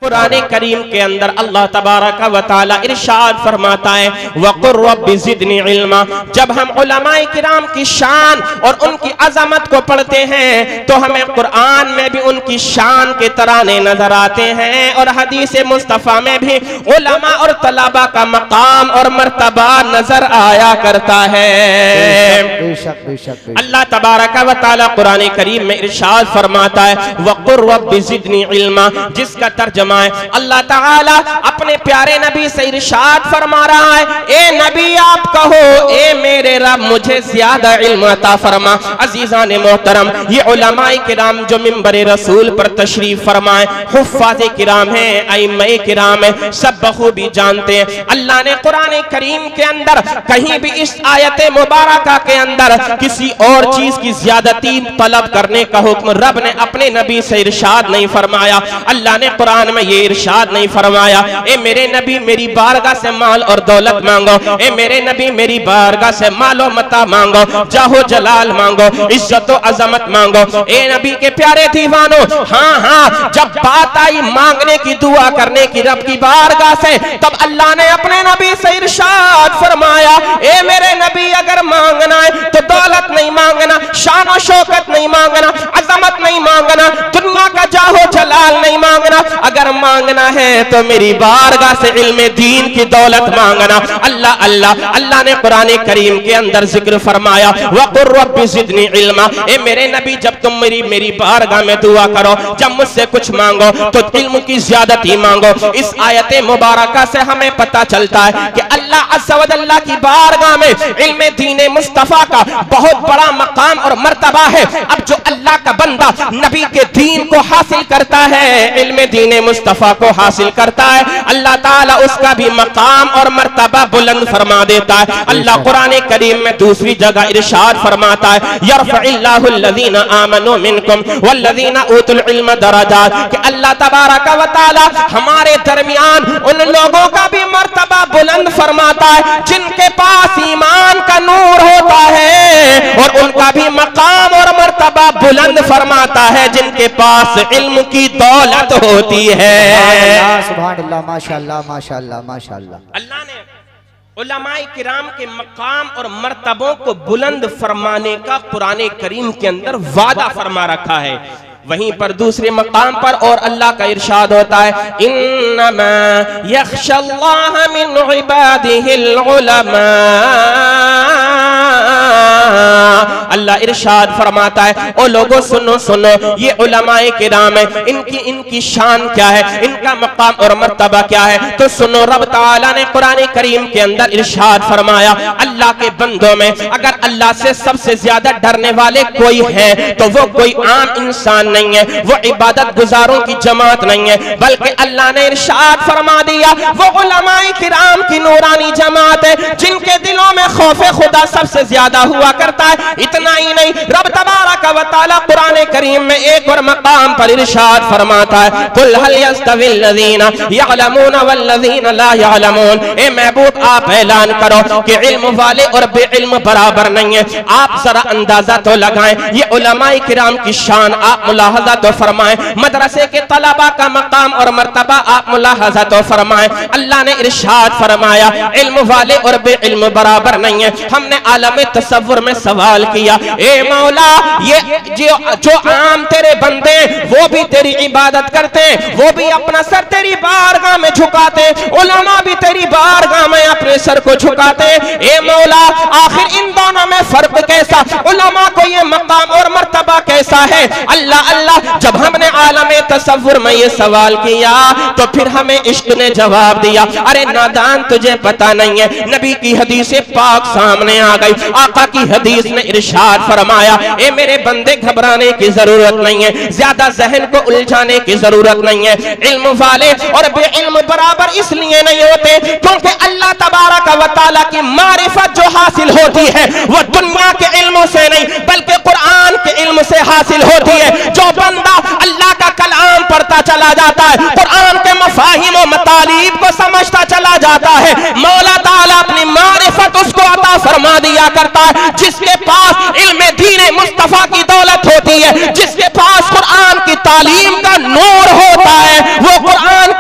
कुरान करीम के अंदर अल्लाह तबारक व तआला इरशाद फरमाता है वक़ुर रब्बि ज़िदनी इल्मा। जब हम उलमाए किराम की शान और उनकी अजमत को पढ़ते हैं तो हमें कुरान में भी उनकी शान के तराने नजर आते हैं और हदीस मुस्तफ़ा में भी उलमा और तलबा का मकाम और मर्तबा नजर आया करता है। बेशक बेशक अल्लाह तबारक व तआला कुरान करीम में इरशाद फरमाता है वक़ुर रब्बि ज़िदनी इल्मा, जिसका तर्जुमा अल्लाह ताला अपने प्यारे नबी से इरशाद फरमा रहा है, ए नबी आप कहो ए मेरे रब मुझे ज्यादा इल्म अता फरमा। अजीजान मोहतरम, ये उलमाए किराम जो मिंबरे रसूल पर तशरीफ फरमाए, हुफ्फाज़े किराम हैं, अइम्माए किराम हैं, सब बखूबी जानते हैं अल्लाह ने कुरान करीम के अंदर कहीं भी इस आयत मुबारका के अंदर किसी और चीज की ज्यादती तलब करने का हुक्म रब ने अपने नबी से इरशाद नहीं फरमाया। अल्लाह ने कुरान ये इरशाद नहीं फरमाया ए मेरे नबी मेरी बारगाह से माल और दौलत मांगो, ए मेरे नबी मेरी बारगाह से मालो मता मांगो, जाहो जलाल मांगो, इज्जत और अजमत मांगो। ए नबी के प्यारे दीवानो, हाँ हाँ जब बात आई मांगने की दुआ करने की रब की बारगाह से, तब अल्लाह ने अपने नबी से इरशाद फरमाया ए मेरे नबी अगर मांगना है तो दौलत नहीं मांगना, शान और शौकत नहीं मांगना, अजमत नहीं मांगना, दुनिया का जाहो जलाल नहीं मांगना, अगर मांगना है तो मेरी बारगाह से इल्म दीन की दौलत मांगना। अल्लाह अल्लाह अल्लाह ने कुरान करीम के अंदर जिक्र फरमाया वक़ुर रब्बि ज़िदनी इल्मा। ए मेरे नबी जब तुम मेरी बारगाह में दुआ करो, जब मुझसे कुछ मांगो तो इल्म की ज़्यादती मांगो। इस आयत मुबारका से हमें पता चलता है कि अल्लाह अज़्ज़ व जल्ल की बारगाह में इल्म दीन मुस्तफ़ा का बहुत बड़ा मकाम और मर्तबा है। अब जो अल्लाह का बंदा नबी के दीन को हासिल करता है, इल्म दीन मुस्तफ़ा को हासिल करता है, अल्लाह ताला उसका भी मकाम और मर्तबा बुलंद फरमा देता है। अल्लाह कुरान करीम में दूसरी जगह इरशाद फरमाता है यरफ़इल्लाहु अल्लज़ीना आमनू मिनकुम वल्लज़ीना ऊतुल इल्म दरजात, कि अल्लाह तबारक व तआला हमारे दरमियान उन लोगों का भी मर्तबा बुलंद फरमाता है जिनके पास ईमान का नूर होता है, और उनका भी मकाम और मर्तबा बुलंद फरमाता है जिनके पास इल्म की दौलत होती है। सुभान अल्लाह, माशाअल्लाह माशाअल्लाह माशाअल्लाह। अल्लाह ने उलमाए किराम के मकाम और मर्तबों को बुलंद फरमाने का कुरान करीम के अंदर वादा फरमा रखा है। वहीं पर दूसरे मकाम पर और अल्लाह का इरशाद होता है इन्नमा यख्शल्लाह मिन इबादिहिल उलमा। अल्लाह इरशाद फरमाता है ओ लोगों सुनो सुनो, ये उलमाए किराम है, इनकी शान क्या है, इनका मकाम और मर्तबा क्या है, तो सुनो रब ताला ने कुरान करीम के अंदर इरशाद फरमाया अल्लाह के बंदों में अगर अल्लाह से सबसे ज्यादा डरने वाले कोई है तो वो कोई आम इंसान नहीं है, वो इबादत गुजारों की जमात नहीं है, बल्कि अल्लाह ने इरशाद फरमा दिया वो उलमाए किराम की नूरानी जमात है जिनके दिलों में खौफे खुदा सबसे ज्यादा हुआ करता है। इतना ही नहीं, रब तबारक व तआला कुरान करीम में एक और मकाम पर इरशाद फरमाता है कुल हल यस्तविल लज़ीना यअलमून वल्लज़ीना ला यअलमून। ए महबूब आप ऐलान करो कि इल्म वाले और बेइल्म बराबर नहीं है। आप जरा अंदाजा तो लगाएं, ये उलमाए किराम की शान आप मुलाहजा तो फरमाएं, मदरसे के तलबा का मकाम और मर्तबा आप मुलाहजा तो फरमाएं। अल्लाह ने इरशाद फरमाया इल्म वाले और बेइल्म बराबर नहीं है। हमने आलम तसव्वुर में सवाल किया ए मौला ये जो आम तेरे बंदे वो भी तेरी इबादत करते, वो भी अपना सर तेरी बारगाह में झुकाते, उलमा भी तेरी बारगाह में अपने सर को झुकाते, ए मौला आखिर इन दोनों में फर्क कैसा, उलमा को ये मकाम और मर्तबा कैसा है। अल्लाह अल्लाह जब हमने आलम तसव्वुर में ये सवाल किया तो फिर हमें इश्क ने जवाब दिया अरे नादान तुझे पता नहीं है, नबी की हदीस पाक सामने आ गई, आका की हदीस ने इरशाद फरमाया ए मेरे बंदे घबराने की जरूरत नहीं है, ज्यादा जहन को उलझाने की जरूरत नहीं है। इल्म वाले और बेइल्म बराबर इसलिए नहीं होते क्योंकि अल्लाह तबारक व तआला की मारिफत जो हासिल होती है वो दुनिया के इल्मों से नहीं बल्कि कुरान के इल्म से हासिल होती है। जो बंदा अल्लाह का कलाम पढ़ता चला जाता है, कुरान के मफाहिम और मतालीब को समझता चला जाता है, मौला ताला अपनी मारिफत उसको अता फरमा दिया करता है। जिसके पास इल्म दीन मुस्तफा की दौलत होती है, जिसके पास कुरान की तालीम का नूर होता है, वो कुरान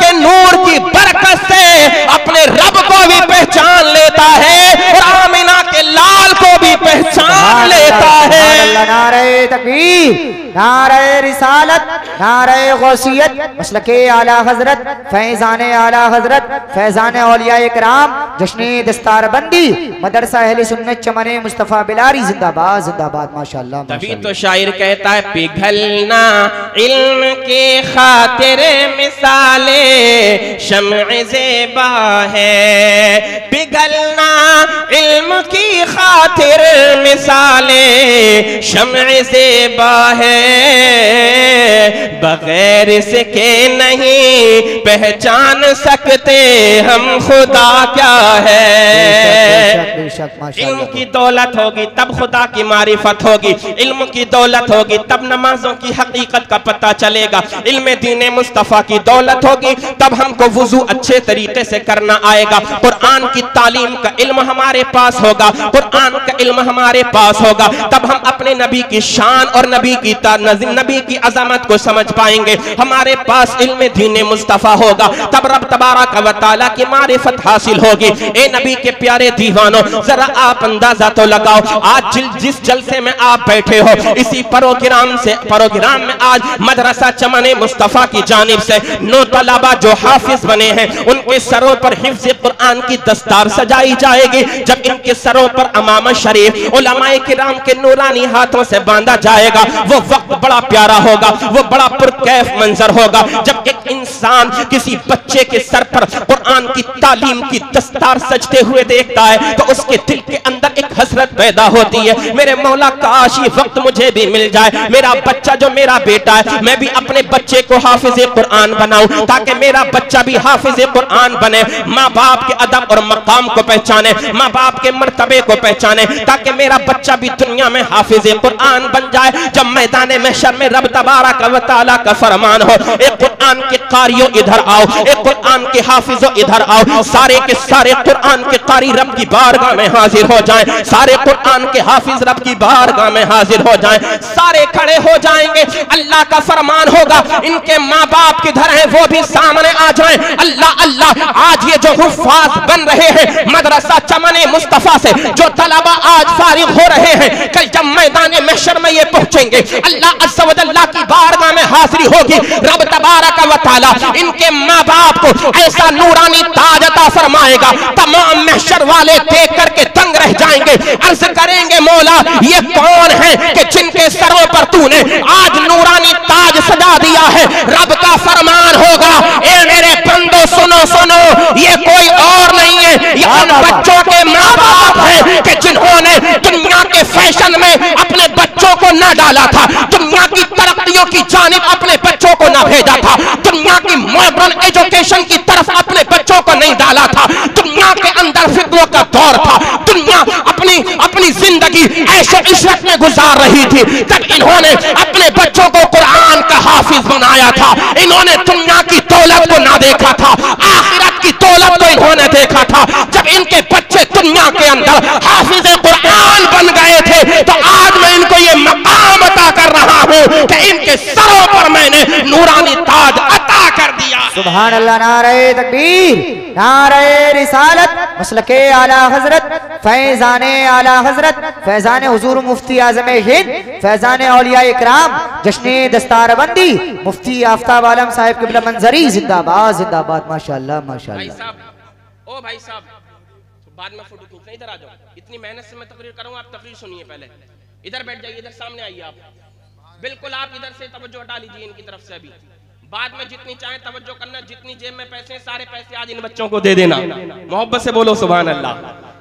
रिसालत, नारे गौसियत, मसलके आला हजरत, फैजान आला हजरत, फैजान औलिया इकराम, जश्न दस्तारबंदी, मदरसा अहले सुन्नत चमन मुस्तफ़ा बिलारी जिंदाबाद जिंदाबाद माशाअल्लाह। तभी तो शायर कहता है पिघलना इल्म के खातिर मिसाले शम्अ ज़ेबा है, पिघलना इल्म की खातिर मिसाले शम्अ ज़ेबा है, बगैर इसके नहीं पहचान सकते हम खुदा क्या है। इल्म की दौलत होगी तब खुदा की मारिफत होगी, इल्म की दौलत होगी तब नमाजों की हकीकत का पता चलेगा, इल्म दीन मुस्तफ़ा की दौलत होगी तब हमको वुजू अच्छे तरीके से करना आएगा, कुरान की तालीम का इल्म हमारे पास होगा, कुरान का इल्म हमारे पास होगा तब हम अपने नबी की शान और नबी की अज़मत को समझ पाएंगे, हमारे पास इल्म दीन मुस्तफ़ा होगा तब रब तबारक व तआला की मारिफत हासिल होगी। ए नबी के प्यारे दीवानों, जरा आप अंदाजा तो लगाओ, आज जिस जलसे में आप बैठे हो, इसी प्रोग्राम में आज मदरसा चमन मुस्तफ़ा की जानिब से 9 तलबा जो हाफिज बने हैं उनके सरों पर हिफ्ज़ कुरान की दस्तार सजाई जाएगी। जब इनके सरों पर अमामा शरीफ उलमाए किराम के नूरानी हाथों से बांधा जाएगा, वो वक्त बड़ा प्यारा होगा, वो बड़ा पुरकैफ मंजर होगा जब एक इंसान किसी बच्चे के सर पर कुरान की तालीम की दस्तार सजते हुए देखता है तो उसके दिल के अंदर एक हसरत पैदा होती है, मेरे मौला काश ये वक्त मुझे भी मिल जाए, मेरा बच्चा जो मेरा बेटा है मैं भी अपने बच्चे को हाफिज कुरान बनाऊं ताकि मेरा बच्चा भी हाफिज कुरान बने, माँ बाप के अदब और मकाम को पहचाने, माँ बाप के मर्तबे को पहचाने, ताकि मेरा बच्चा भी दुनिया में हाफिज कुरान बन जाए। जब मैदान महशर में रब तबारक व तआला का फरमान हो, एक कुरान के कारियों इधर आओ, एक कुरान के हाफिजों इधर आओ, सारे के सारे कुरान के कारी रब की बारगाह में हाजिर हो जाएं, सारे कुरान के हाफिज रब की बारगाह में हाजिर हो जाएं, सारे खड़े हो जाएंगे, अल्लाह का फरमान होगा इनके माँ बाप किधर हैं वो भी सामने आ जाएं। अल्लाह अल्लाह, आज ये जो हुफ्फाज बन रहे हैं मदरसा चमन मुस्तफ़ा से, जो तलबा आज फारिग हो रहे हैं, कल जब मैदान महशर में ये पहुंचेंगे अल्लाह अज़्ज़ व जल्ला की बारगाह में हाजिरी होगी, रब तबारक व तआला इनके माँ बाप को ऐसा नूरानी ताज अता फरमाएगा, तमाम महशर वाले देख करके दंग रह जाएंगे, अर्ज करेंगे मौला ये कौन है कि जिनके सरों पर तूने आज नूरानी ताज सजा दिया है। रब का फरमान होगा, ए मेरे बंदो सुनो सुनो, ये कोई और नहीं है, ये उन बच्चों के माँ बाप हैं कि जिन्होंने दुनिया के फैशन में अपने बच्चों को न डाला था, दुनिया की तरक्कियों की जानिब अपने बच्चों को न भेजा था, दुनिया की मॉडर्न एजुकेशन की तरफ अपने बच्चों को नहीं डाला था, दुनिया के अंदर फिक्रों का दौर था, दुनिया अपनी जिंदगी ऐशो इशरत में गुजार रही थी, तब इन्होंने अपने बच्चों को कुरान का हाफिज बनाया था, इन्होंने दुनिया की दौलत को ना देखा था, आखिरत की दौलत को इन्होंने देखा था। जब इनके बच्चे दुनिया के अंदर हाफिज कुरान बन गए थे तो आज मैं इनको ये मकाम अता कर रहा हूँ कि इनके सरों पर मैंने नूरानी ताज अता कर दिया। सुभान अल्लाह, नारे तकबीर, नारे रिसालत, मसलके आला हजरत, फैजाने आला हजरत, फैजान हुजूर मुफ्ती आजम हिंद, फैजान औलिया इकराम, जश्न दस्तारबंदी, मुफ्ती आफ्ताब आलम साहिब क़िबला मंजरी जिंदाबाद जिंदाबाद माशाअल्लाह माशाअल्लाह। ओ भाई साहब, बाद में फोटो खींचना, इधर आ जाओ, इतनी मेहनत से मैं तकरीर करूंगा, आप तकरीर सुनिए, पहले इधर बैठ जाइए, इधर सामने आइए आप, बिल्कुल आप इधर से तवज्जो हटा लीजिए इनकी तरफ से, अभी बाद में जितनी चाहे तवज्जो करना, जितनी जेब में पैसे सारे पैसे आज इन बच्चों को दे देना, मोहब्बत से बोलो सुभान अल्लाह,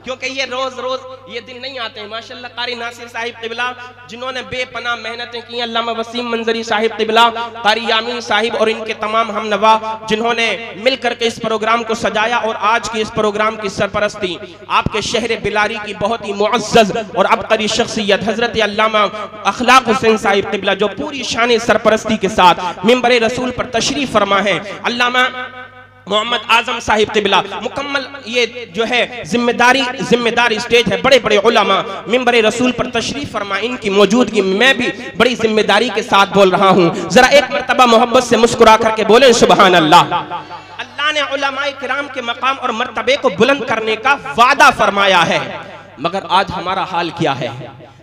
क्योंकि ये रोज रोज ये दिन नहीं आते हैं। माशाल्लाह कारी नासिर साहिब क़िबला जिन्होंने बेपनाह मेहनतें की, अल्लामा वसीम मंजरी साहिब क़िबला, कारी यामीन साहिब और इनके तमाम हमनवा जिन्होंने मिल करके इस प्रोग्राम को सजाया और आज के इस प्रोग्राम की सरपरस्ती आपके शहर बिलारी की बहुत ही मुअज़्ज़ज़ और अबकरी शख्सियत हजरत अल्लामा अखलाक हुसैन साहिब क़िबला जो पूरी शान सरपरस्ती के साथ मिंबर रसूल पर तशरीफ फरमा है, अल्लामा मोहम्मद आजम साहिब क़िबला मुकम्मल ये जो है जिम्मेदार स्टेज है, बड़े बड़े उलमा मिंबर रसूल पर तशरीफ फरमा, इनकी मौजूदगी मैं भी बड़ी जिम्मेदारी के साथ बोल रहा हूँ। जरा एक मरतबा मोहब्बत से मुस्कुरा करके बोले सुभान अल्लाह। अल्लाह ने उलमाए किराम के मकाम और मर्तबे को बुलंद करने का वादा फरमाया है, मगर आज हमारा हाल क्या है?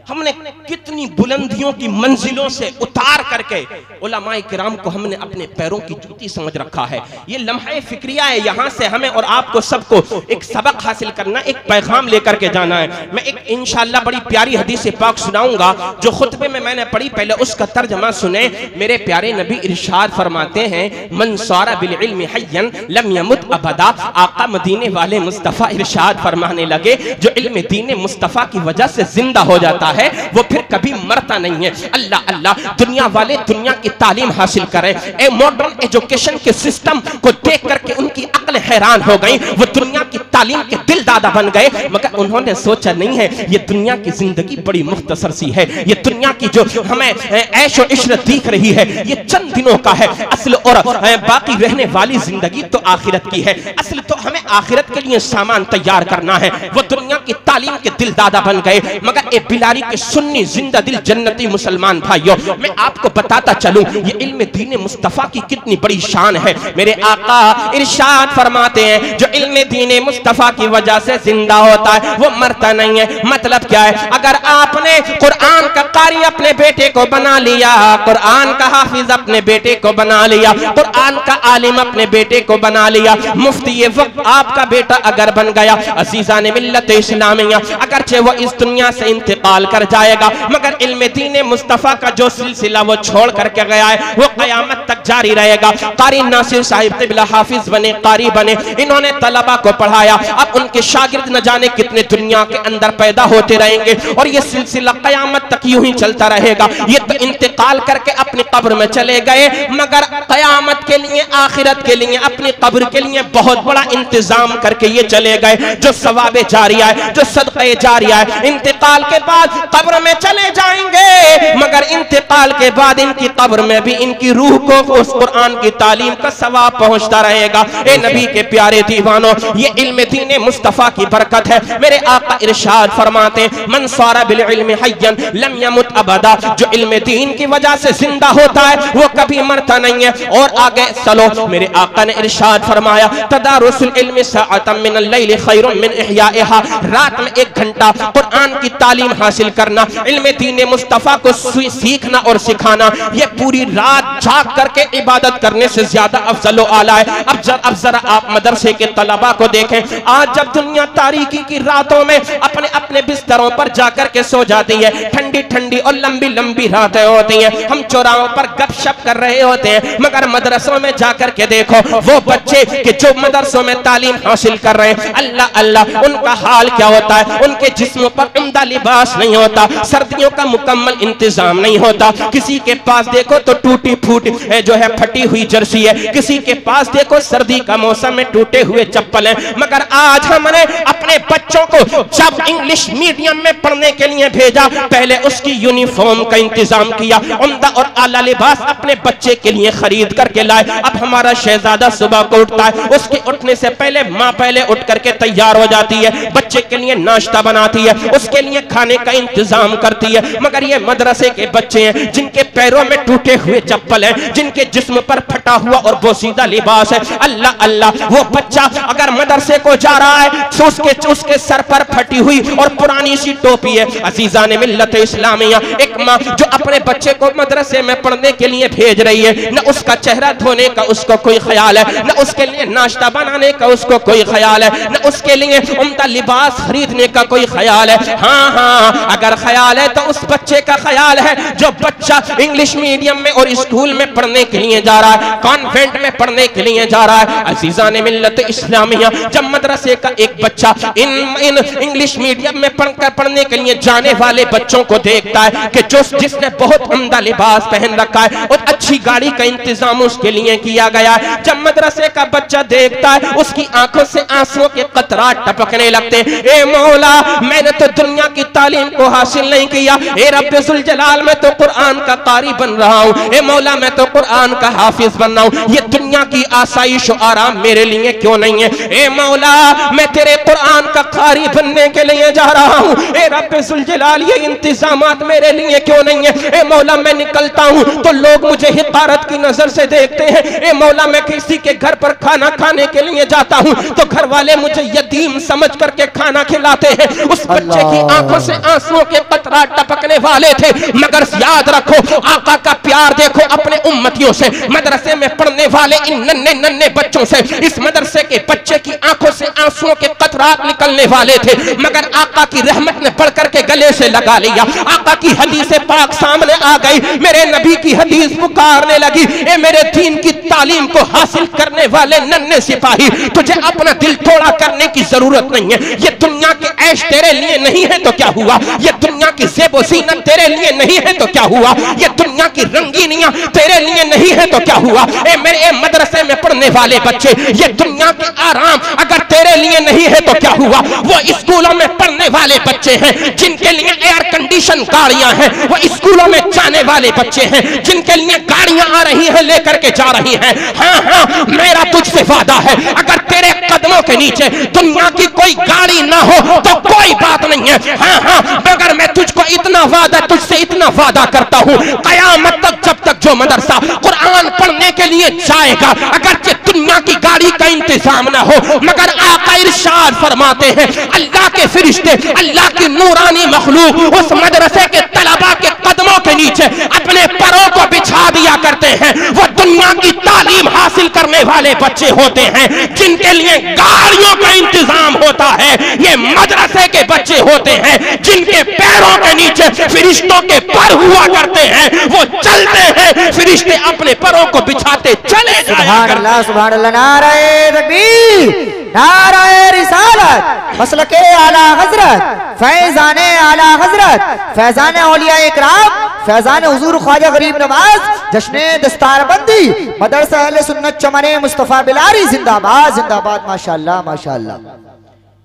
हमने कितनी बुलंदियों की मंजिलों से उतार करके उलमाए किराम को हमने अपने पैरों की जूती समझ रखा है। ये लम्हा फिक्रिया है, यहाँ से हमें और आपको सबको एक सबक हासिल करना, एक पैगाम लेकर के जाना है। मैं एक इंशाअल्लाह बड़ी प्यारी हदीस पाक सुनाऊंगा जो खुतबे में मैंने पढ़ी, पहले उसका तर्जमा सुने। मेरे प्यारे नबी इरशाद फरमाते हैं, मन सारा बिल इल्म हय्यन लम यमुत अबदा। आका मदीने वाले मुस्तफ़ा इरशाद फरमाने लगे, जो इल्म दीन मुस्तफ़ा की वजह से जिंदा हो जाता है वो फिर कभी मरता नहीं है। अल्लाह अल्लाह, दुनिया वाले दुनिया की तालीम हासिल करें। ए मॉडर्न एजुकेशन के सिस्टम को देख करके उनकी अक्ल हैरान हो गई, वो दुनिया की तालीम के दिल दादा बन गए, मगर उन्होंने सोचा नहीं है ये दुनिया की जिंदगी बड़ी मुख्तसर सी है, ये दुनिया की जो हमें ऐश और इशरत दिख रही है ये चंद दिनों का है, असल और बाकी रहने वाली जिंदगी तो आखिरत की है। असल तो हमें आखिरत के लिए सामान तैयार करना है। वो दुनिया की तालीम के दिल दादा बन गए, मगर ए बिलारी के सुन्नी जिंदा दिल जन्नती मुसलमान भाइयों, मैं आपको बताता चलूं ये इल्म दीन मुस्तफा की कितनी बड़ी शान है। मेरे आका इरशाद फरमाते हैं, जो इल्म दीन मुस्तफा की वजह से जिंदा होता है वो मरता नहीं है। मतलब क्या है, अगर आपने कुरान का कारी अपने बेटे को बना लिया, कुरान का हाफिज अपने बेटे को बना लिया, कुरान का आलिम अपने बेटे को बना लिया, मुफ्ती ये वक्त आपका बेटा अगर बन गया, अजीज़ान मिल्लत इस्लामिया, अगरचे वो इस दुनिया से इंतकाल कर जाएगा, मगर इल्म दीन मुस्तफा का जो सिलसिला वो छोड़ करके गया है वो कयामत तक जारी रहेगा। कारी नासिर साहिब क़िबला हाफिज बने, कारी बने, इन्होंने तलबा को पढ़ाया। अब उनके शागिर्द न जाने कितने दुनिया के अंदर पैदा होते रहेंगे और ये सिलसिला कयामत तक यूं ही चलता रहेगा। ये तो इंतकाल करके अपनी कब्र में चले गए, मगर कयामत के लिए, आखिरत के लिए, अपनी कब्र के लिए बहुत बड़ा इंतजाम करके ये चले गए। जो सवाबे जारिया है, जो सदक़े जारिया है, इंतकाल के बाद कब्र में चले जाएंगे, मगर इंतकाल के बाद इनकी कब्र में भी इनकी रूह को उस कुरान की तालीम का सवाब पहुंचता रहेगा। ए नबी के प्यारे दीवानों, ये इल्म दीन मुस्तफा की बरकत है। मेरे आका इरशाद फरमाते, मन सारा बिल इल्म हय्यन लम यमुत अबदा, जो इल्म दीन की वजह से जिंदा होता है वो कभी मरता नहीं है। और आगे चलो, मेरे आका ने इरशाद फरमाया, तदारुसुल इल्म सअतम मिनल लैल खैरुम मिन इहयाइहा, रात में 1 घंटा कुरान की तालीम हासिल करना, इल्म दीन मुस्तफा को सीखना और सिखाना, ये पूरी रात जाग करके इबादत करने से ज्यादा अफजल व आला है। अब जरा आप मदरसे के तलबा को देखें, आज जब दुनिया तारीकी की रातों में अपने अपने बिस्तरों पर जाकर के सो जाती है, ठंडी ठंडी और लंबी लंबी रातें होती हैं, हम चौराहों पर गपशप कर रहे होते हैं, मगर मदरसों में जाकर के देखो वो बच्चे कि जो मदरसों में तालीम हासिल कर रहे हैं, अल्लाह अल्लाह, उनका हाल क्या होता है। उनके जिस्म पर उम्दा लिबास नहीं होता, सर्दियों का मुकम्मल इंतजाम नहीं होता, किसी के पास देखो तो टूटी फूटी जो है फटी हुई जर्सी है, किसी के पास देखो सर्दी का मौसम में टूटे हुए चप्पल हैं। मगर आज हमने अपने बच्चों को जब इंग्लिश मीडियम में पढ़ने के लिए भेजा, पहले उसकी यूनिफॉर्म का इंतजाम किया, उम्दा और आला लिबास अपने बच्चे के लिए खरीद करके लाए। अब हमारा शहजादा सुबह को उठता है, उसके उठने से पहले माँ पहले उठ करके तैयार हो जाती है, बच्चे के लिए नाश्ता बनाती है, उसके लिए खाने का इंतजाम करती है। मगर ये मदरसे के बच्चे हैं जिनके पैरों में टूटे हुए चप्पल हैं, जिनके जिस्म पर फटा हुआ और बोसीदा लिबास है। अल्लाह अल्लाह, वो बच्चा अगर मदरसे को जा रहा है तो उसके सर पर फटी हुई और पुरानी सी टोपी है। अजीज़ान मिल्लत इस्लामिया, एक माँ जो अपने बच्चे को मदरसे में पढ़ने के लिए भेज रही है, न उसका चेहरा धोने का उसको कोई ख्याल है, न उसके लिए नाश्ता बनाने का उसको कोई ख्याल है, न उसके लिए उम्दा लिबास खरीदने का कोई ख्याल है। हाँ हाँ, अगर ख्याल है तो उस बच्चे का ख्याल है जो बच्चा इंग्लिश मीडियम में और स्कूल में पढ़ने के लिए जा रहा है, कॉन्वेंट में पढ़ने के लिए जा रहा है। अजीज़ान मिल्लत इस्लामिया, जब मदरसे का एक बच्चा इन इंग्लिश मीडियम में पढ़ने के लिए जाने वाले बच्चों को देखता है कि जिसने बहुत उम्दा लिबास पहन रखा है और अच्छी गाड़ी का इंतजाम उसके लिए किया गया है, जब मदरसे का बच्चा देखता है उसकी आंखों से आंसुओं के कतरात टपकने लगते हैं। ए मौला, मैंने तो दुनिया की तालीम को हासिल नहीं किया, ए रब्बे जुल जलाल में तो कुरान का कारी बन रहा हूँ, ए मौला मैं तो कुरान का हाफिज बन रहा हूँ, ये दुनिया की आसाइश और आराम मेरे लिए क्यों नहीं है? ए मौला मैं तेरे कुरान का कारी बनने के लिए जा रहा हूँ, ए रब्बे जुल जलाल ये इंतजामात मेरे लिए क्यों नहीं है? ए मौला मैं निकलता हूँ तो लोग मुझे हिकारत की नजर से देखते हैं, ए मौला मैं किसी के घर पर खाना खाने के लिए जाता हूँ तो घर वाले मुझे यतीम समझ करके खाना खिलाते हैं, उस बच्चे की आंखों से आंसुओं के कतरा टपकने वाले थे, मगर याद रखो आका का प्यार देखो अपने उम्मतियों से, मदरसे में पढ़ने वाले इन नन्हे नन्हे बच्चों से, इस मदरसे के बच्चे की आंखों से आंसुओं के कतरात निकलने वाले थे, मगर आका की रहमत ने पढ़ करके गले से लगा लिया, आका की हदीस पाक सामने आ गई, मेरे नबी की हदीस पुकारने लगी, ए मेरे दीन की तालीम को हासिल करने वाले नन्हे सिपाही, तुझे अपना दिल थोड़ा करने की जरूरत नहीं है, ये दुनिया के ऐश तेरे लिए नहीं है तो क्या हुआ, ये दुनिया की ज़ेब व ज़ीनत तेरे लिए नहीं है तो क्या हुआ, ये दुनिया की रंगीनियां तेरे लिए नहीं है तो क्या हुआ, ए मेरे मदरसे में पढ़ने वाले बच्चे, ये दुनिया के आराम अगर तेरे लिए नहीं है तो क्या हुआ, वो स्कूलों में पढ़ने वाले बच्चे हैं जिनके लिए एयर कंडीशन गाड़ियां हैं, वो स्कूलों में जाने वाले बच्चे हैं जिनके लिए गाड़ियां आ रही हैं लेकर के जा रही हैं, हाँ हाँ मेरा तुझसे वादा है, अगर तेरे कदमों के नीचे दुनिया की कोई गाड़ी ना हो तो कोई बात नहीं है, हाँ हाँ मगर मैं तुझको इतना वादा, तुझसे इतना वादा करता हूँ, कयामत तक जब तक जो मदरसा कुरान पढ़ने के लिए जाएगा, अगर दुनिया की गाड़ी का इंतजाम ना हो, मगर आका इरशाद फरमाते हैं अल्लाह के फरिश्ते, अल्लाह की नूरानी मखलूक उस मदरसे के तलबा के कदमों के नीचे अपने पैरों को बिछा दिया करते हैं, वो दुनिया की तालीम हासिल करने वाले बच्चे होते हैं जिनके लिए गाड़ियों का इंतजाम होता है, ये मदरसे के बच्चे होते हैं जिनके पैरों के नीचे फरिश्तों के पर हुआ करते हैं, वो चलते हैं फरिश्ते अपने पैरों को बिछाते चले जाया करते हैं। सुभान अल्लाह, नारे तकबीर, नारे रिसालत, मसलके आला हजरत, फैजाने आला हजरत, फैजाने औलिया इकराम, फैजाने हुजूर ख्वाजा गरीब नवाज, जश्ने दस्तारबंदी, मदरसा अहले सुन्नत चमने मुस्तफा बिलारी, जिंदाबाद जिंदाबाद, माशाअल्लाह माशाअल्लाह।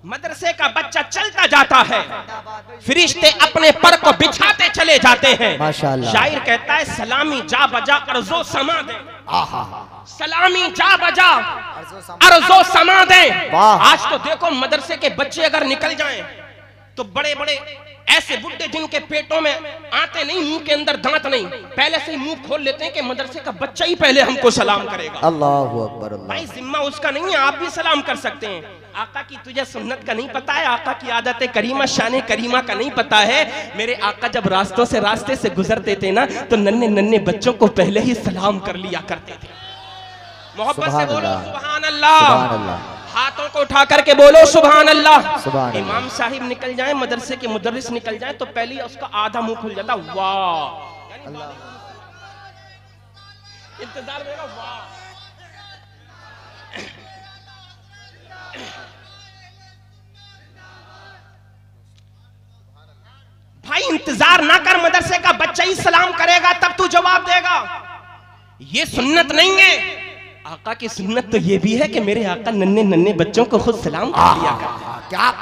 मदरसे का बच्चा चलता जाता है, फरिश्ते अपने पर को बिछाते चले जाते हैं, माशाअल्लाह। शायर कहता है सलामी जा बजा अर्जो समा दे, सलामी जा बजा अर्जो समा दे। आज तो देखो मदरसे के बच्चे अगर निकल जाएं तो बड़े बड़े ऐसे बुड्ढे जिनके पेटों में आते नहीं, मुंह के अंदर दांत नहीं, पहले से मुंह खोल लेते हैं कि मदरसे का बच्चा ही पहले हमको सलाम करेगा। अल्लाहु अकबर। भाई जिम्मा उसका नहीं है, आप भी सलाम कर सकते हैं। आका की तुझे सुन्नत का नहीं पता है, आका की आदत करीमा शान करीमा का नहीं पता है। मेरे आका जब रास्ते से गुजरते थे ना तो नन्हे नन्हे बच्चों को पहले ही सलाम कर लिया करते थे। मोहब्बत से बोलो सुभान अल्लाह, हाथों को उठा करके बोलो सुभान अल्लाह। इमाम साहिब निकल जाए, मदरसे के मुदर्रिस निकल जाए तो पहले उसका आधा मुंह खुल जाता, वाह इंतजार में, वाह। भाई इंतजार ना कर, मदरसे का बच्चा ही सलाम करेगा तब तू जवाब देगा। ये सुन्नत नहीं है। आका की सुन्नत तो ये भी है कि मेरे आका नन्हे नन्हे बच्चों को खुद सलाम कर दिया करते। क्या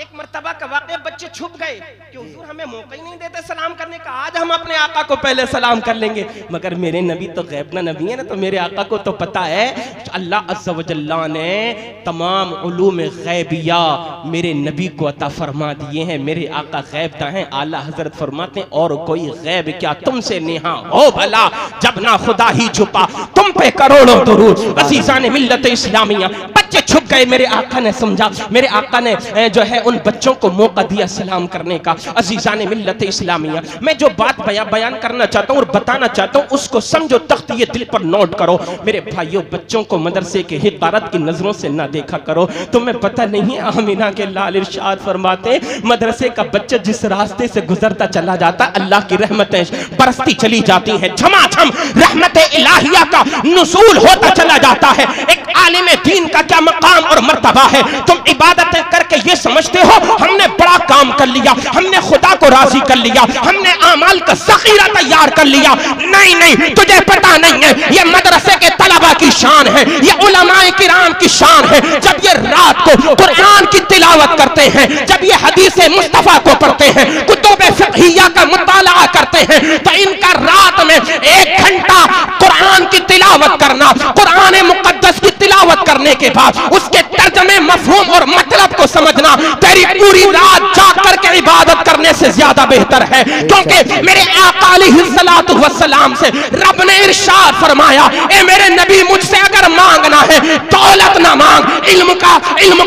एक मर्तबा का वाक़या, बच्चे छुप गए कि हुजूर हमें मौका ही नहीं देते सलाम करने का, आज हम अपने आका को पहले सलाम कर लेंगे। मगर मेरे नबी तो गैबना नबी है ना, तो मेरे आका को तो पता है अल्लाह अज़्ज़ा व जल्ला ने तमाम उलूम गैबिया मेरे नबी को अता फरमा दिए हैं। मेरे आका गैब हैं, आला हजरत फरमाते और कोई गैब क्या तुमसे नेहा हो भला, जब ना खुदा ही छुपा तुम पे करोड़ों दुरूद। अज़ीज़ान मिल्लत इस्लामिया, बच्चे छुप गए, मेरे आका ने समझा, मेरे आका ने जो है उन बच्चों को मौका दिया सलाम करने का। अज़ीज़ान मिल्लत इस्लामिया, मैं जो बात बयान करना चाहता हूँ और बताना चाहता हूँ उसको समझो, तख्त ये दिल पर नोट करो। मेरे भाइयों, बच्चों को मदरसे के हिकारत की नजरों से ना देखा करो। तुम्हें पता नहीं है आमिना के लाल इरशाद फरमाते मदरसे का बच्चा जिस रास्ते से गुजरता चला जाता अल्लाह की रहमतें बरसती चली जाती हैं, झमाझम रहमत इलाहिया का नुज़ूल होता चला जाता है। एक आलिम दीन का क्या मकाम और मर्तबा है। तुम इबादतें करके ये समझते हो हमने बड़ा काम कर लिया, हमने खुदा को राजी कर लिया, हमने आमाल का ज़ख़ीरा तैयार कर लिया। नहीं नहीं, तुझे पता नहीं है ये मदरसे के तलबा की शान है, ये उलमाए किराम की शान है। जब ये रात को कुरान की तिलावत करते हैं, जब ये हदीस मुस्तफ़ा को पढ़ते हैं, कुतुब फ़िक़हिया का मुताला करते पढ़ते हैं तो इनका रात में 1 घंटा कुरान की तिलावत करना, कुरान मुकद्दस की तिलावत करने के बाद उसके तर्जमे, मफहूम और मतलब को समझना तेरी पूरी रात जाग करके इबादत करने से ज्यादा बेहतर है। क्योंकि मेरे आका अलैहिस्सलातु वस्सलाम से रब ने इरशाद फरमाया, ए मेरे नबी मुझसे अगर मांगना है दौलत ना मांग, इल्म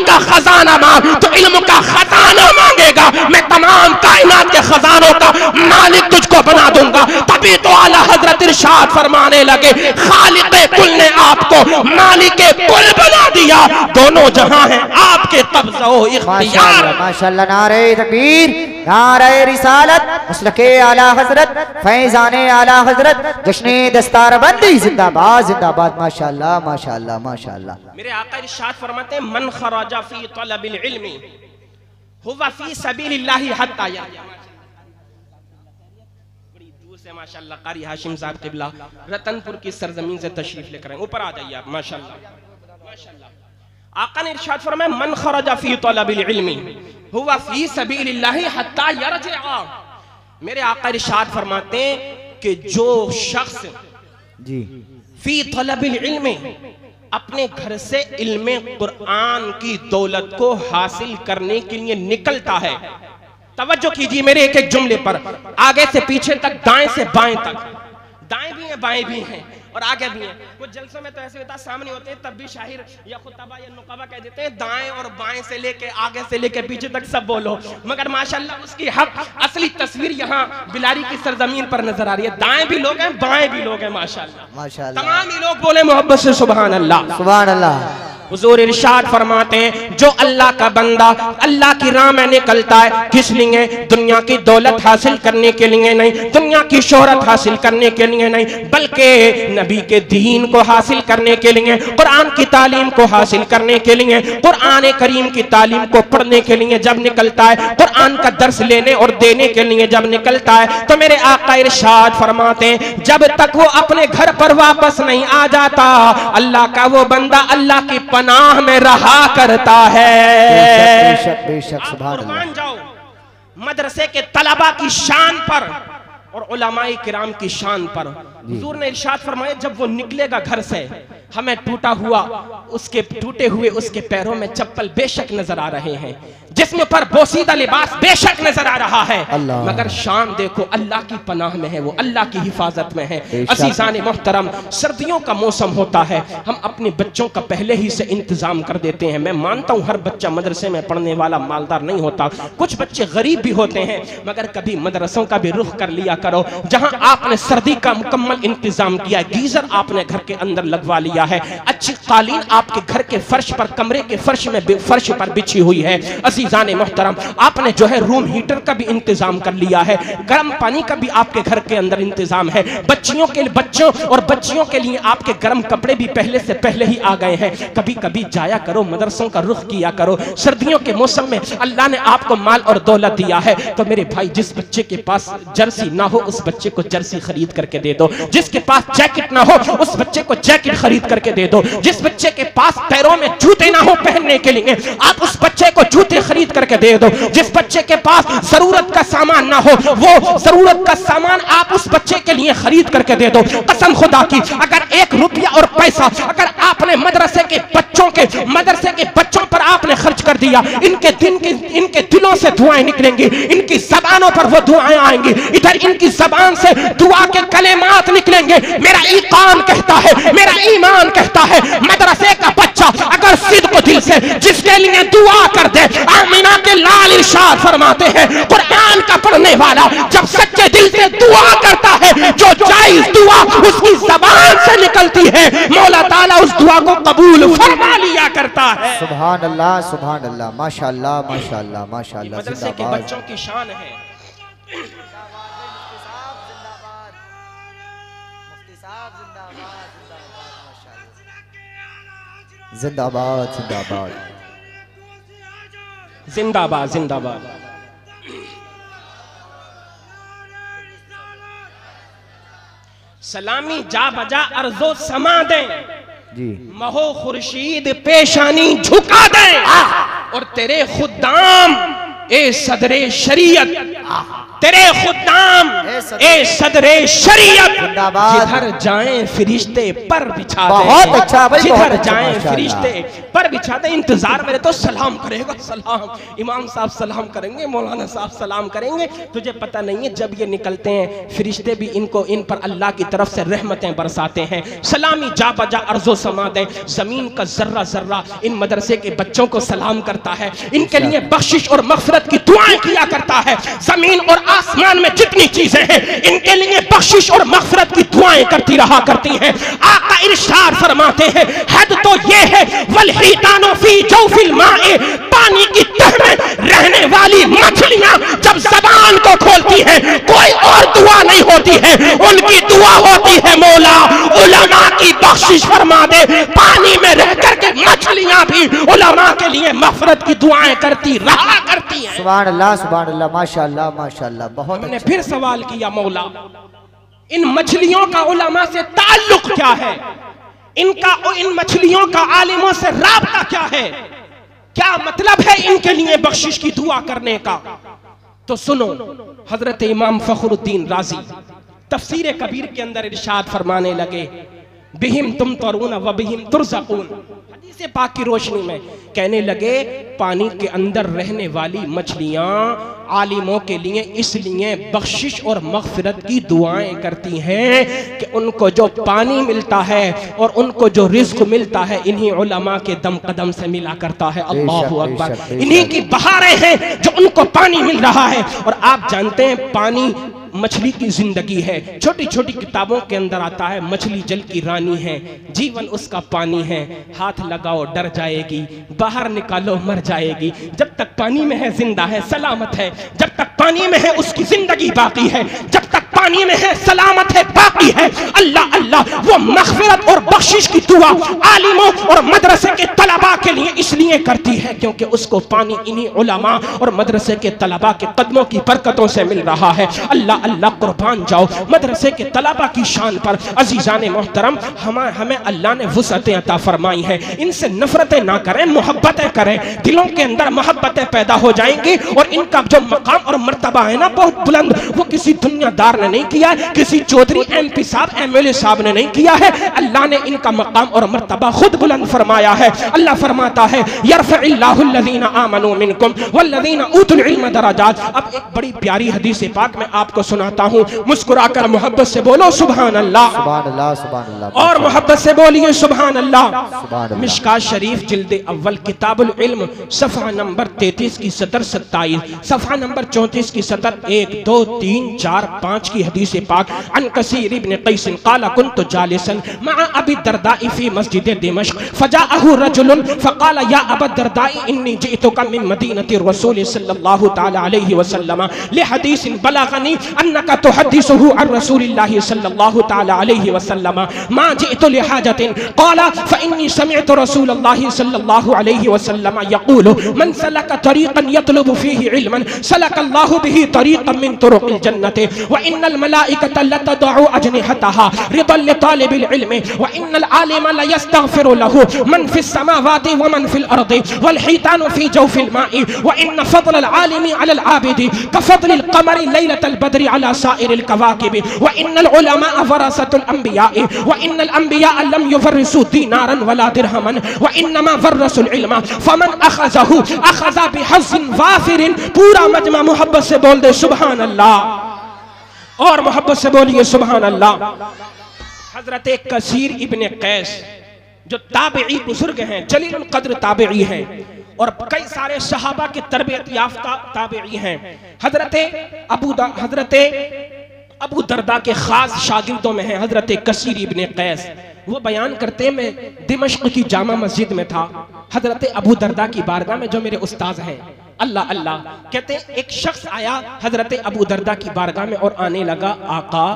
का खजाना मांग। तो इल्म का खजाना मांगेगा, मैं तमाम कायनात के खजानों का मालिक तुझको बना दूंगा। तभी तो आला हजरत इरशाद फरमाने लगे, खालिक़े कुल ने आपको मालिके कुल बना दिया, दोनों जहां हैं आपके कब्ज़ा व इख्तियार। माशाअल्लाह, नारे तकबीर, नारे रिसालत, मसलके आला हजरत, फैजाने आला हजरत, जश्ने दस्तारबंदी जिंदाबाद जिंदाबाद। माशाअल्लाह माशाअल्लाह माशाअल्लाह। मेरे आका इरशाद फरमाते हैं, मन खराजा फी तलबिल इल्मी हुवा फी सबीलिल्लाहि हत्ता यरजा। बड़ी दूर से माशाअल्लाह कारी हाशिम साहब क़िबला रतनपुर की सरजमीन से तशरीफ लेकर आए, ऊपर आ जाइए आप। माशाअल्लाह माशाअल्लाह। आका ने इरशाद फरमाया, मन खराजा फी तलबिल इल्मी हुवा फी सबीलिल्लाहि हत्ता यरजा। मेरे आका इरशाद फरमाते हैं कि जो शख्स जी फी तलबिल इल्मी अपने घर से इल्मे कुरान की दौलत को हासिल करने के लिए निकलता है। तवज्जो कीजिए मेरे एक एक जुमले पर, आगे से पीछे तक, दाएं से बाएं तक, दाएं भी हैं बाएं भी हैं और आगे भी हैं। कुछ जलसों में तो ऐसे होता है सामने होते हैं तब भी शाहिर या खुतबा या नुकबा कह देते हैं दाएं और बाएं से लेके आगे से लेके पीछे तक सब बोलो, मगर माशाअल्लाह उसकी हक असली तस्वीर यहाँ बिलारी की सरजमीन पर नजर आ रही है। दाएं भी लोग हैं बाएं भी लोग हैं, माशाअल्लाह माशाअल्लाह, तमाम ही लोग बोले मोहब्बत से सुभान अल्लाह सुभान अल्लाह। हुजूर इरशाद फरमाते हैं, जो अल्लाह का बंदा अल्लाह की राह में निकलता है, किस लिए? दुनिया की दौलत हासिल करने के लिए नहीं, दुनिया की शोहरत हासिल करने के लिए नहीं, बल्कि नबी के दीन को हासिल करने के लिए, कुरान की तालीम को हासिल करने के लिए, कुरान करीम की तालीम को पढ़ने के लिए जब निकलता है, कुरान का दर्स लेने और देने के लिए जब निकलता है, तो मेरे आका इरशाद फरमाते हैं, जब तक वो अपने घर पर वापस नहीं आ जाता, अल्लाह का वो बंदा अल्लाह की पनाह में रहा करता है। बेशक बेशक सुभान अल्लाह। मान जाओ मदरसे के तलबा की शान पर और उलमाए किराम की शान पर। हुजूर ने इरशाद फरमाया, जब वो निकलेगा घर से, हमें टूटा हुआ उसके टूटे हुए उसके पैरों में चप्पल बेशक नजर आ रहे हैं, जिस्म पर बोसीदा लिबास बेशक नजर आ रहा है, मगर शान देखो अल्लाह की पनाह में है, वो अल्लाह की हिफाजत में है। अज़ीज़ान मोहतरम, सर्दियों का मौसम होता है, हम अपने बच्चों का पहले ही से इंतजाम कर देते हैं। मैं मानता हूँ हर बच्चा मदरसे में पढ़ने वाला मालदार नहीं होता, कुछ बच्चे गरीब भी होते हैं, मगर कभी मदरसों का भी रुख कर लिया करो जहां आपने सर्दी का मुकम्मल इंतजाम किया है, गीजर आपने घर के अंदर लगवा लिया है, अच्छी कालीन आपके घर के फर्श पर, कमरे के फर्श में फर्श पर बिछी हुई है। अज़ीज़ान मोहतरम, आपने जो है रूम हीटर का भी इंतजाम कर लिया है, गर्म पानी का भी आपके घर के अंदर इंतजाम है, बच्चियों और बच्चियों के लिए आपके गर्म कपड़े भी पहले से पहले ही आ गए हैं। कभी कभी जाया करो, मदरसों का रुख किया करो। सर्दियों के मौसम में अल्लाह ने आपको माल और दौलत दिया है, तो मेरे भाई जिस बच्चे के पास जर्सी ना हो उस बच्चे को जर्सी खरीद करके दे दो, जिसके पास जैकेट ना हो उस बच्चे को जैकेट खरीद करके दे दो, जिस बच्चे के पास पैरों में जूते ना हो पहनने के लिए आप उस बच्चे को जूते खरीद करके दे दो, जिस बच्चे के पास जरूरत का सामान ना हो वो जरूरत का सामान आप उस बच्चे के लिए खरीद करके दे दो। कसम खुदा की, अगर 1 रुपया और पैसा अगर आपने मदरसे के बच्चों पर आपने खर्च कर दिया, इनके दिलों से दुआएं निकलेंगी, इनकी जबानों पर वो दुआएं आएंगी, इधर इनकी जबान से दुआ के कलेमात निकलेंगे। मेरा ईमान कहता है, मेरा ईमान कहता है, मदरसे का बच्चा अगर सिद्क़ दिल से जिसके लिए दुआ कर दे, आमिना के लाल इरशाद फरमाते हैं, कुरान का पढ़ने वाला जब सच्चे दिल से दुआ करता है, जो जायज दुआ उसकी जबान से निकलती है, मौला ताला उस दुआ को कबूल फरमा लिया करता है। सुभान अल्लाह सुभान अल्लाह, माशाअल्लाह माशाअल्लाह माशाअल्लाह। मदरसे के बच्चों की शान है। जिंदाबाद जिंदाबाद जिंदाबाद जिंदाबाद। सलामी जा बजा अर्जो समा दें जी, महो खुर्शीद पेशानी झुका दें, और तेरे खुदाम ए सदरे शरीयत तेरे खुदाम ए सदरे शरीयत जिधर जाएं फरिश्ते पर बिछा दे। बहुत अच्छा भाई, जिधर जाएं फरिश्ते पर बिछा दे। इंतजार मेरे तो सलाम करेगा, सलाम इमाम साहब सलाम करेंगे, मौलाना साहब सलाम करेंगे। तुझे पता नहीं है जब ये निकलते हैं फरिश्ते भी इनको इन पर अल्लाह की तरफ से रहमतें बरसाते हैं। सलामी जा बजा अर्जो समा दे, जमीन का जर्रा जर्रा इन मदरसे के बच्चों को सलाम करता है, इनके लिए बख्शिश और मग़फ़िरत की दुआएं किया करता है। जमीन और आसमान में जितनी चीजें हैं इनके लिए बख्शिश और मग़फ़िरत की दुआएं करती रहा करती हैं। आका इरशाद फरमाते हैं हद तो ये है वलहीतानो फी जौफिल माए, पानी की तह में रहने वाली मछलियां जब ज़बान को खोलती हैं कोई और दुआ नहीं होती है, उनकी दुआ होती है मौला उलमा की बख्शिश फरमा दे। पानी में रह करके मछलियां भी उलमा के लिए मग़फ़िरत की दुआएं करती रहा करती हैं। सुभान अल्लाह माशाअल्लाह माशाअल्लाह। बहुत मैंने फिर सवाल किया मौला इन मछलियों का उलमा से ताल्लुक क्या है, इनका इन मछलियों का आलिमों से राब्ता क्या है, क्या मतलब है इनके लिए बख्शिश की दुआ करने का। तो सुनो, हजरत इमाम फखरुद्दीन राजी तफसीर कबीर के अंदर इरशाद फरमाने लगे बिहिम तुम तरून व बिहिम तुरज़क़ून, हदीस पाक की रोशनी में कहने लगे पानी के अंदर रहने वाली मछलियां आलिमों के लिए इसलिए बख्शिश और मग़फ़िरत की दुआएं करती हैं कि उनको जो पानी मिलता है और उनको जो रिज़्क़ मिलता है इन्हीं उलमा के दम कदम से मिला करता है। अल्लाहु अकबर। इन्हीं की बहारें हैं जो उनको पानी मिल रहा है। और आप जानते हैं पानी मछली की जिंदगी है। छोटी छोटी किताबों के अंदर आता है मछली जल की रानी है, जीवन उसका पानी है, हाथ लगाओ डर जाएगी, बाहर निकालो मर जाएगी। जब तक पानी में है जिंदा है, सलामत है, जब तक पानी में है उसकी जिंदगी बाकी है, जब तक पानी में है सलामत है बाकी है। अल्लाह अल्लाह वो मग़फ़िरत और बख्शिश की दुआ आलिमों और मदरसे के तलबा के लिए इसलिए करती है क्योंकि उसको पानी इन्हीं उलमा और मदरसे के तलबा के कदमों की बरकतों से मिल रहा है। अल्लाह अल्लाह कुर्बान जाओ मदरसे के तलबा की शान पर। अजीजान मोहतरम, हमें अल्लाह ने वुसअतें अता फरमाई है, इनसे नफरतें ना करें, मोहब्बतें करें। दिलों के अंदर मोहब्बतें पैदा हो जाएंगी और इनका जो मकाम और मर्तबा है ना बहुत बुलंद, वो किसी दुनियादार ने नहीं किया है, किसी चौधरी MP साहब MLA साहब ने नहीं किया है। अल्लाह ने इनका मकाम और मर्तबा खुद बुलंद फरमाया है। अल्लाह फरमाता है यरफ़इल्लाहु अल्लज़ीना आमनू मिनकुम वल्लज़ीना ऊतुल इल्म दरजात। अब एक बड़ी प्यारी हदीस पाक मैं आपको सुनाता हूँ, मुस्कुराकर मोहब्बत से बोलो सुभान अल्लाह, सुभान अल्लाह, सुभान अल्लाह। और मोहब्बत से बोलिए सुभान अल्लाह। मिशकात शरीफ जिल्द अव्वल किताबुल इल्म सफ़हा नंबर 33 की सतर 27, सफ़हा नंबर 34 की सतर 1 2 3 4 5 की हदीस पाक। अन कसीर इब्न क़ैस क़ाला कुन्तु जालिसन मअ अबी दरदाई फ़ी मस्जिद दिमश्क फ़जाअहु रजुलन फ़क़ाला या अबा दरदाई इन्नी जिअतुका मिन मदीनति रसूल सल्लल्लाहु तआला अलैहि वसल्लम लिहदीसिन बलगनी अन्नका तुहद्दिसुहु अन रसूलिल्लाहि सल्लल्लाहु तआला अलैहि वसल्लम मा जिअतु लिहाजतिन क़ाला फ़इन्नी समिअतु रसूलल्लाहि सल्लल्लाहु अलैहि वसल्लम यक़ूलु मन सलका तरीक़न यतलबु फ़ीहि इल्मन सलकल्लाहु बिही तरीक़न मिन तुरुक़िल जन्नति व इन्नल मलाइकता लतदउ अजनिहतहा रिदल लितालिबिल इल्मि व इन्नल आलिमा लयस्तग़फिरु लहु मन फ़िस समावाति व मन फ़िल अर्दि वल हितानु फ़ी जौफ़िल माइ व इन्न फ़ज़लल आलिमी अलल आबिदि कफ़ज़लिल क़मरि लैलतल बद्रि अला साइरिल कवाकिबि व इन्नल उलमा वरसतुल अंबिया व इन्नल अंबिया लम युवर्रिसु दीनारन वला दिरहमन व इन्नमा वर्रसुल इल्मा फमन अख़ज़हु अख़ज़ बिहज़्ज़िन वाफ़िरिन। पूरा मजमा मोहब्बत से बोल दे सुभान अल्लाह, और मोहब्बत से बोलिए सुभान अल्लाह। हजरत कसीर इब्न कैस जो ताबिई बुजुर्ग हैं, जलीलुल कद्र ताबिई हैं और कई सारे सहाबा के तरबियत याफ्ता ताबिई हैं। हजरत अबू दरदा के खास शागिर्दों में है हजरत कसीर इब्न कैस। वो बयान करते हैं मैं दिमश्क की जामा मस्जिद में था, हजरत अबू दरदा की बारगाह में जो मेरे उस्ताद हैं, अल्लाह अल्लाह कहते हैं एक शख्स आया हजरत अबू दरदा की बारगाह में और आने लगा, आका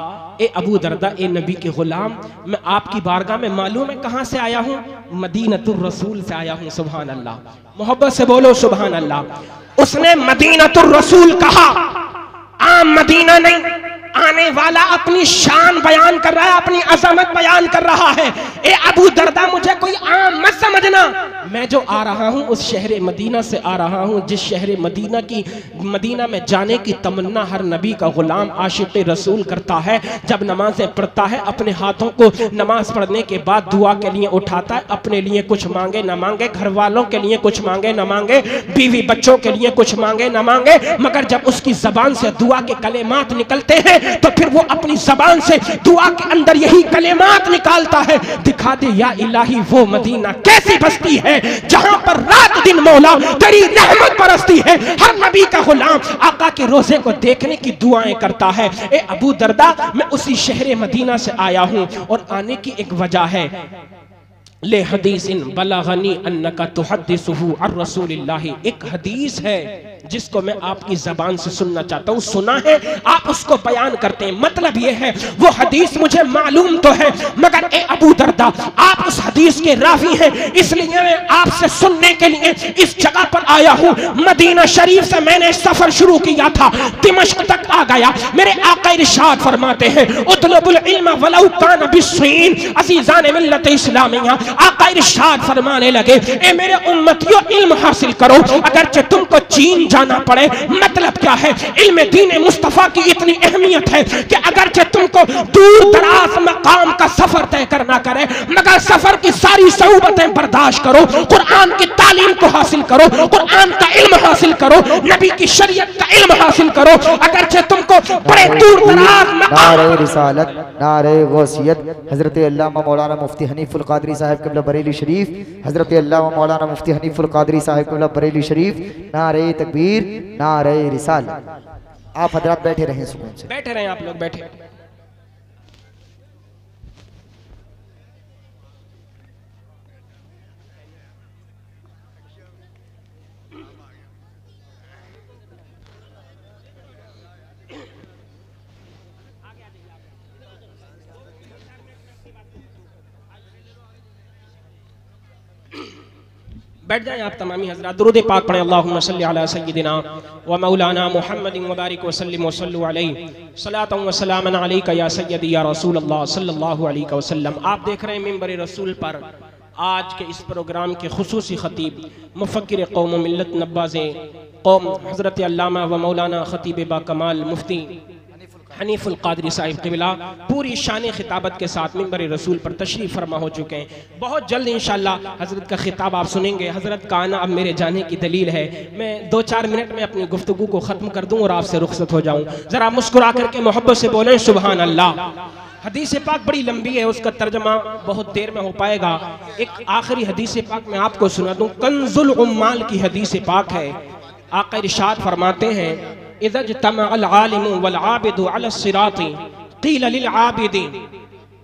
ए अबू दरदा ए नबी के गुलाम, मैं आपकी बारगाह में मालूम है कहाँ से आया हूँ, मदीनतुर रसूल से आया हूँ। सुभान अल्लाह, मोहब्बत से बोलो सुभान अल्लाह। उसने मदीनतुर रसूल कहा, आम मदीना नहीं, आने वाला अपनी शान बयान कर रहा है, अपनी अजमत बयान कर रहा है। ए अबू दरदा, मुझे कोई आम मत समझना, मैं जो आ रहा हूँ उस शहर मदीना से आ रहा हूँ जिस शहर मदीना में जाने की तमन्ना हर नबी का गुलाम आशिक रसूल करता है। जब नमाज़ें पढ़ता है, अपने हाथों को नमाज पढ़ने के बाद दुआ के लिए उठाता है, अपने लिए कुछ मांगे न मांगे, घर वालों के लिए कुछ मांगे न मांगे, बीवी बच्चों के लिए कुछ मांगे न मांगे, मगर जब उसकी जबान से दुआ के कलेमात निकलते हैं तो फिर वो अपनी जबान से दुआ के अंदर यही कलेमात निकालता है, दिखा दे या इलाही वो मदीना कैसी बस्ती है जहां पर रात दिन मौला तेरी रहमत बरसती है। हर नबी का गुलाम आका के रोजे को देखने की दुआएं करता है। ए अबू दरदा, मैं उसी शहर मदीना से आया हूं और आने की एक वजह है, ले हदीसिन बलगनी अन्नका तुहद्दिसुहु अन रसूलिल्लाह, एक हदीस है जिसको मैं आपकी जबान से सुनना चाहता हूँ, सुना है आप उसको बयान करते हैं। मतलब ये है वो हदीस मुझे मालूम तो है, मगर ए अबू दरदा आप उस हदीस के रावी हैं, इसलिए मैं आपसे सुनने के लिए इस जगह पर आया हूँ। मदीना शरीफ से मैंने सफर शुरू किया था, दिमश्क तक आ गया। मेरे आका इरशाद फरमाते हैं, उतलबुल इल्म वलौ कान बिस्सीन, अज़ीज़ान मिल्लत इस्लामिया, आका इरशाद फरमाने लगे, ए मेरे उम्मतियों इल्म हासिल करो, अगरचे तुमको चीन जाना पड़े। मतलब क्या है, इल्म दीन मुस्तफा की इतनी अहमियत है कि अगरचे तुमको दूर दराज मकाम का सफर तय करना करे, मगर सफर की सारी सऊबतें बर्दाश्त करो, कुरान की तालीम को हासिल करो, कुरान का इल्म हासिल करो, नबी की शरीयत का इल्म हासिल करो। अगरचे तुमको बड़े दूर दराज नारे रिसालत, नारे गौसियत, हजरत अल्लामा मौलाना मुफ्ती हनीफुल कादरी साहब क़िबला बरेली शरीफ, हजरत अल्लामा मौलाना मुफ्ती हनीफुल कादरी साहब क़िबला बरेली शरीफ, नारे तकबीर, नारे रिसालत। आप हजरात बैठे रहें, सुकून से बैठे रहें, आप लोग बैठे। बैठ जाएं आप तमामी हजरात, दुरूद पाक पढ़ें, अल्लाहुम्मा सल्ली अला सय्यिदिना व मौलाना मुहम्मदिन व बारिक व सल्लिम व सल्लु अलैहि सलातन व सलामन अलैका या सय्यदी या रसूल अल्लाह सल्लल्लाहु अलैहि वसल्लम। आप देख रहे हैं मिंबर रसूल पर आज के इस प्रोग्राम के खुसूसी खतीब मुफक्किर कौम मिल्लत नब्बाज़े कौम हजरत अल्लामा व मौलाना खतीब बाकमाल मुफ्ती हनीफुल कादरी साहिब क़िबला पूरी शान खिताबत के साथ मिंबर रसूल पर तशरीफ़ फरमा हो चुके हैं। बहुत जल्द इंशाअल्लाह हज़रत का खिताब आप सुनेंगे। हज़रत का आना अब मेरे जाने की दलील है। मैं 2-4 मिनट में अपनी गुफ्तगू को ख़त्म कर दूँ और आपसे रुखसत हो जाऊँ। ज़रा मुस्कुरा करके मोहब्बत से बोलें सुबहान अल्लाह। हदीस पाक बड़ी लंबी है, उसका तर्जमा बहुत देर में हो पाएगा। एक आखिरी हदीस पाक मैं आपको सुना दूँ, कंजुल उम्माल की हदीस पाक है। आका इरशाद फरमाते हैं, इज़ज्तमअल आलिमु वल आबिदु अला सिराति क़ील लिल आबिदी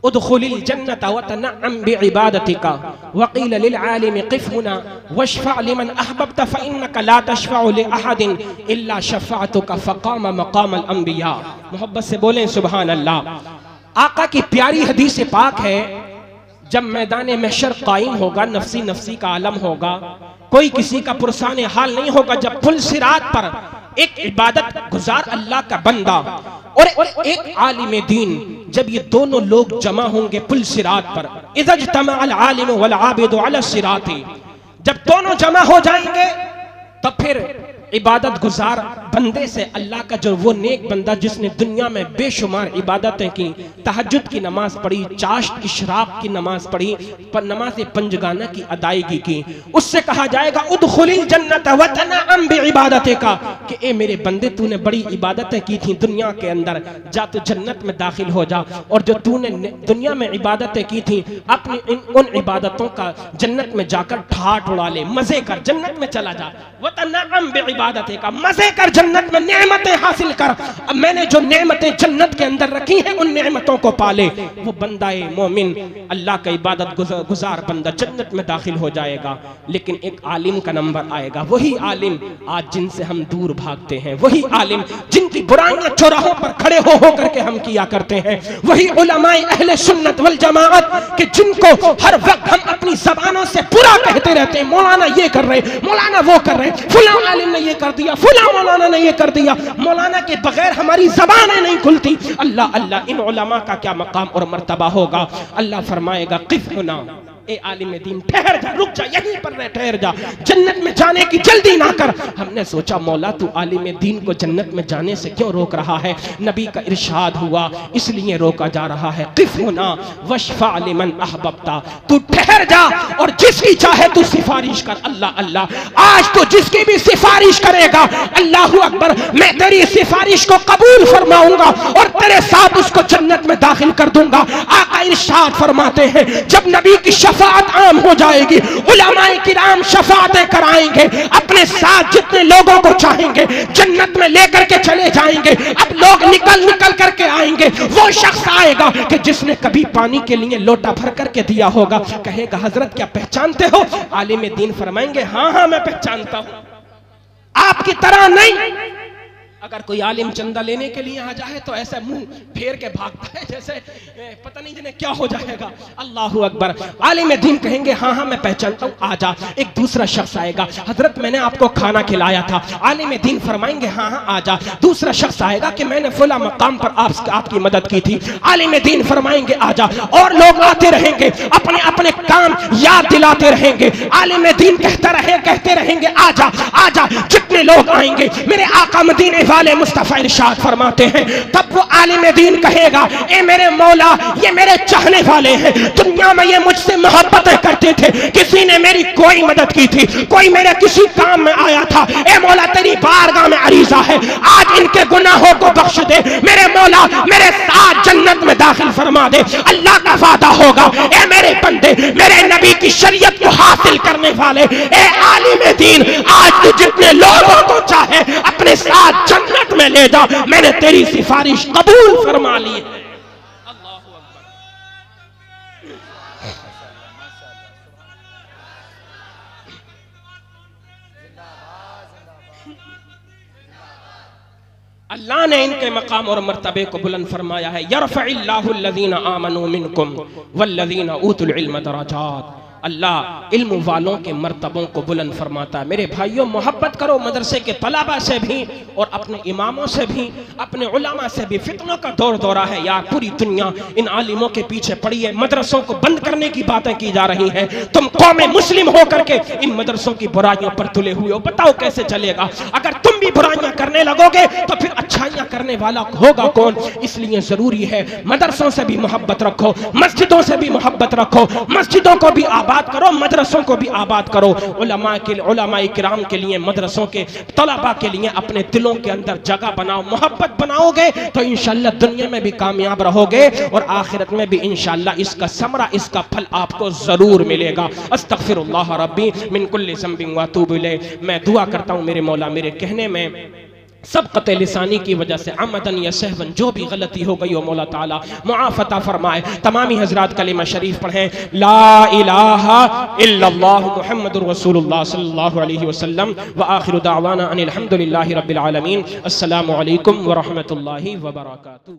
उदखुलिल जन्नत व तनअम बिइबादतिका व क़ील लिल आलिमि क़िफ हुना वशफ़अ लिमन अहबब्त फ़इन्नका ला तशफ़अु लिअहदिन इल्ला शफ़अतुका फ़क़ाम मक़ामल अंबिया। मोहब्बत से बोलें सुभान अल्लाह। आका की प्यारी हदीस पाक है, जब मैदान महशर कायम होगा, नफ्सी नफ्सी का आलम होगा, कोई किसी का पुरसाने हाल नहीं होगा। जब पुल सिरात पर एक इबादत गुजार अल्लाह का बंदा और एक आलिम दीन, जब ये दोनों लोग जमा होंगे पुल सिरात पर, इज़ज्तमअल आलिमु वल आबिदु अला सिराति, जब दोनों जमा हो जाएंगे तब फिर इबादत गुजार बंदे से अल्लाह का जो वो नेक बंदा जिसने दुनिया में बेशुमार इबादतें की, तहज्जुद की नमाज पढ़ी, चाश्त इशराक की नमाज पढ़ी, पर नमाज पंजगाना की अदायगी की, उससे कहा जाएगा उदखुलिल जन्नत व तनअम बिइबादतिका, कि ए मेरे बंदे तूने बड़ी इबादतें की थी दुनिया के अंदर, जा तो जन्नत में दाखिल हो जा, और जो तूने दुनिया में इबादतें की थी अपनी उन इबादतों का जन्नत में जाकर ठाठ उड़ा ले, मजे कर, जन्नत में चला जा। व तनअम बिइबादतिका, का मजे कर, जन्नत में नेमतें हासिल कर। अब मैंने जो नेमतें जन्नत के अंदर रखी हैं उन नेमतों को पाले। वो बंदाए मोमिन, अल्लाह का इबादत गुजार बंदा जन्नत में दाखिल हो जाएगा। लेकिन एक आलिम का नंबर आएगा, वही आलिम आज जिनसे हम दूर भागते हैं, वही आलिम जिनकी बुराइयां चौराहों पर खड़े हो करके हम किया करते हैं, वही उलमाए अहले सुन्नत वल जमाअत कि जिनको हर वक्त हम अपनी जबानों से बुरा कहते रहते हैं, मौलाना ये कर रहे, मौलाना वो कर रहे, फुला आलिम ने ये कर दिया, फुला मौलाना ने ये कर दिया, मौलाना के बगैर हमारी जबानें नहीं खुलती। अल्लाह अल्लाह, इन उलमा का क्या मकाम और मर्तबा होगा। अल्लाह फरमाएगा क़िफ़ हुना, ए आलिम दीन ठहर जा, रुक जा, यहीं पर रह, ठहर जा, जन्नत में जाने की जल्दी ना कर। हमने सोचा मौला तू आलिम दीन को जन्नत में जाने से क्यों रोक रहा है? नबी का इरशाद हुआ इसलिए रोका जा रहा है। क़िफ़ हुना वशफ़ा लिमन अहबब्ता, तू ठहर जा और जिसकी चाहे तू सिफारिश कर। अल्लाह अल्लाह, आज तो जिसकी भी सिफारिश करेगा, अल्लाहु अकबर, मैं तेरी सिफारिश को कबूल फरमाऊंगा और तेरे साथ उसको जन्नत में दाखिल कर दूंगा। आका इरशाद फरमाते हैं जब नबी की शफाअत आम हो जाएगी, उलमाए किराम शफाअतें कराएंगे, अपने साथ जितने लोगों को चाहेंगे जन्नत में लेकर के चले जाएंगे। अब लोग निकल निकल करके आएंगे, वो शख्स आएगा कि जिसने कभी पानी के लिए लोटा भर करके दिया होगा, कहेगा हजरत क्या पहचानते हो? आलिम दीन फरमाएंगे हाँ हाँ मैं पहचानता हूं, आपकी तरह नहीं। अगर कोई आलिम चंदा लेने के लिए आ जाए तो ऐसा मुंह फेर के भागता है जैसे पता नहीं जिन्हें क्या हो जाएगा। अल्लाहु अकबर। आलिम दीन कहेंगे हाँ हाँ मैं पहचानता हूँ, आ जा। एक दूसरा शख्स आएगा, हजरत मैंने आपको खाना खिलाया था। आलिम दीन फरमाएंगे हाँ हाँ आ जा। दूसरा शख्स आएगा कि मैंने फला मकाम पर आपकी मदद की थी। आलिम दीन फरमाएंगे आ जा। और लोग आते रहेंगे, अपने अपने काम याद दिलाते रहेंगे। आलिम दीन कहते रहेंगे आ जा आ जा। जितने लोग आएंगे मेरे आका मदीने वाले मुस्तफा इरशाद फरमाते हैं, तब वो आलिम दीन कहेगा ए मेरे मौला, ये मेरे चाहने वाले हैं, दुनिया में ये मुझसे मोहब्बतें करते थे, किसी ने मेरी कोई मदद की थी, कोई मेरे किसी काम में आया था, ए मौला तेरी बारगाह में अरीज़ा है, आज इनके गुनाहों को बख्श दे, मेरे मौला मेरे साथ जन्नत में दाखिल फरमा दे। अल्लाह का वादा होगा ए मेरे बंदे, मेरे नबी की शरीयत को हासिल करने वाले, ए आलिम दीन, आज तू जितने लोगों को चाहे अपने साथ जन्नत में ले जा, मैंने तेरी सिफारिश कबूल फरमा ली है। अल्लाहु अकबर। अल्लाह ने इनके मकाम और मर्तबे को बुलंद फरमाया है। यरफ़इल्लाहु अल्लज़ीना आमनू मिनकुम वल्लज़ीना ऊतुल इल्म दराजात। अल्लाह इल्म वालों के मर्तबों को बुलंद फरमाता है। मेरे भाइयों, मोहब्बत करो मदरसे के तलबा से भी और अपने इमामों से भी, अपने उलमा से भी। फितनों का दौर दौरा है यार, पूरी दुनिया इन आलिमों के पीछे पड़ी है, मदरसों को बंद करने की बातें की जा रही हैं। तुम कौम मुस्लिम होकर के इन मदरसों की बुराइयों पर तुले हुए हो, बताओ कैसे चलेगा? अगर तुम भी बुराइयां करने लगोगे तो फिर अच्छाइयां करने वाला होगा कौन? इसलिए जरूरी है मदरसों से भी मोहब्बत रखो, मस्जिदों से भी मोहब्बत रखो, मस्जिदों को भी आबाद करो, मदरसों को भी आबाद करो। उलमाए किराम के लिए, मदरसों के तलबा के लिए अपने दिलों के अंदर जगह बनाओ। मोहब्बत बनाओगे तो इंशाअल्लाह दुनिया में भी कामयाब रहोगे और आखिरत में भी इंशाअल्लाह इसका समरा, इसका फल आपको जरूर मिलेगा। अस्तगफिरुल्लाह रब्बी मिन कुल्लि ज़ंबिन व अतूबु इलैह। मैं दुआ करता हूँ मेरे मौला मेरे कहने में सब क़त्ल लिसानी की वजह से अमदन या सहवन जो भी गलती हो गई हो मौला ताला मुआफ़ता फरमाए। तमामी हजरात कलिमा शरीफ पढ़ें, ला इलाहा इल्लल्लाह मुहम्मदुर रसूलुल्लाह सल्लल्लाहु अलैहि वसल्लम व आखिरु दावाना अनिल हम्दुलिल्लाहि रब्बिल आलमीन। अस्सलामु अलैकुम व रहमतुल्लाहि व बरकातुहू।